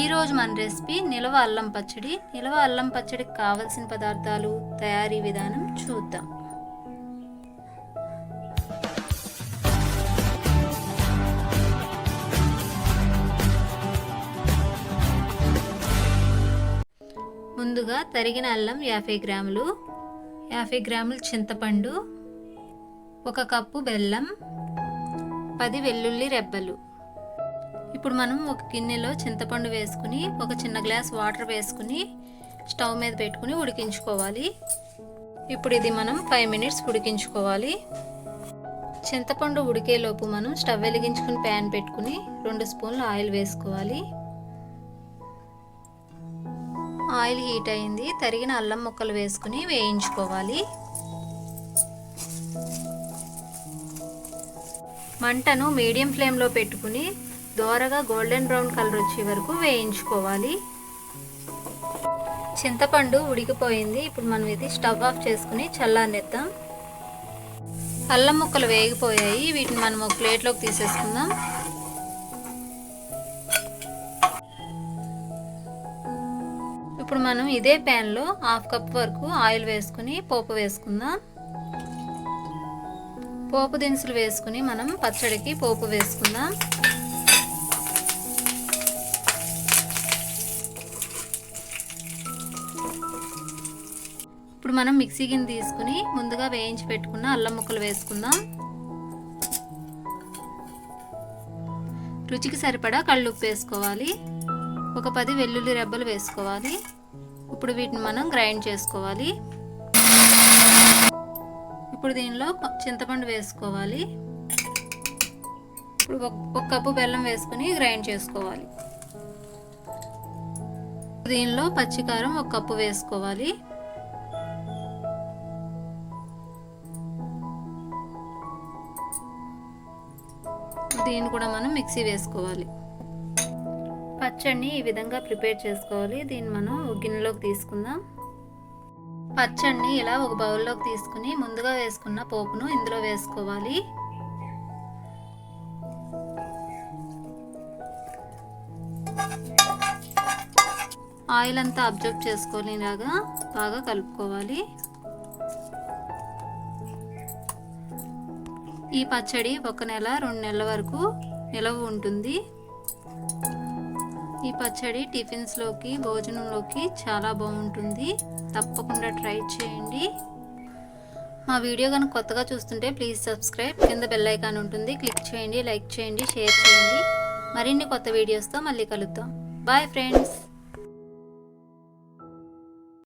ఈరోజు మన రెసిపీ నిలవ అల్లం పచ్చడి. నిలవ అల్లం పచ్చడికి కావలసిన పదార్థాలు, తయారీ విధానం చూద్దాం. ముందుగా తరిగిన అల్లం 50 గ్రాములు, 50 గ్రాములు చింతపండు, 1 కప్పు బెల్లం, 10 వెల్లుల్లి రెబ్బలు. ఇప్పుడు మనం ఒక గిన్నెలో చింతపండు వేసుకుని ఒక చిన్న గ్లాస్ వాటర్ వేసుకుని స్టవ్ మీద పెట్టుకుని ఉడికించుకోవాలి. ఇప్పుడు ఇది మనం 5 మినిట్స్ ఉడికించుకోవాలి. చింతపండు ఉడికేలోపు మనం స్టవ్ వెలిగించుకుని ప్యాన్ పెట్టుకుని 2 స్పూన్లు ఆయిల్ వేసుకోవాలి. ఆయిల్ హీట్ అయింది. తరిగిన అల్లం ముక్కలు వేసుకుని వేయించుకోవాలి. మంటను మీడియం ఫ్లేమ్లో పెట్టుకుని దోరగా గోల్డెన్ బ్రౌన్ కలర్ వచ్చే వరకు వేయించుకోవాలి. చింతపండు ఉడికిపోయింది. ఇప్పుడు మనం ఇది స్టవ్ ఆఫ్ చేసుకుని చల్లారనిద్దాం. అల్లం ముక్కలు వేగిపోయాయి. వీటిని మనం ఒక ప్లేట్లోకి తీసేసుకుందాం. ఇప్పుడు మనం ఇదే ప్యాన్లో 1/2 కప్ వరకు ఆయిల్ వేసుకుని పోపు వేసుకుందాం. పోపు దినుసులు వేసుకుని మనం పచ్చడికి పోపు వేసుకుందాం. ఇప్పుడు మనం మిక్సీ గిన్నె తీసుకుని ముందుగా వేయించి పెట్టుకున్న అల్లం ముక్కలు వేసుకుందాం. రుచికి సరిపడా కళ్ళుప్పు వేసుకోవాలి. ఒక 10 వెల్లుల్లి రెబ్బలు వేసుకోవాలి. ఇప్పుడు వీటిని మనం గ్రైండ్ చేసుకోవాలి. ఇప్పుడు దీనిలో చింతపండు వేసుకోవాలి. ఇప్పుడు 1 కప్పు బెల్లం వేసుకుని గ్రైండ్ చేసుకోవాలి. దీనిలో పచ్చికారం 1 కప్పు వేసుకోవాలి. దీన్ని కూడా మనం మిక్సీ వేసుకోవాలి. పచ్చడిని ఈ విధంగా ప్రిపేర్ చేసుకోవాలి. దీన్ని మనం ఒక గిన్నెలోకి తీసుకుందాం. పచ్చడిని ఇలా ఒక బౌల్లోకి తీసుకుని ముందుగా వేసుకున్న పోపును ఇందులో వేసుకోవాలి. ఆయిల్ అంతా అబ్జర్వ్ చేసుకునేలాగా బాగా కలుపుకోవాలి. ఈ పచ్చడి 1 నెల 2 నెలల వరకు నిలవ ఉంటుంది. ఈ పచ్చడి టిఫిన్స్లోకి, భోజనంలోకి చాలా బాగుంటుంది. తప్పకుండా ట్రై చేయండి. మా వీడియో కనుక కొత్తగా చూస్తుంటే ప్లీజ్ సబ్స్క్రైబ్. కింద బెల్ ఐకాన్ ఉంటుంది, క్లిక్ చేయండి, లైక్ చేయండి, షేర్ చేయండి. మరిన్ని కొత్త వీడియోస్తో మళ్ళీ కలుద్దాం. Bye friends.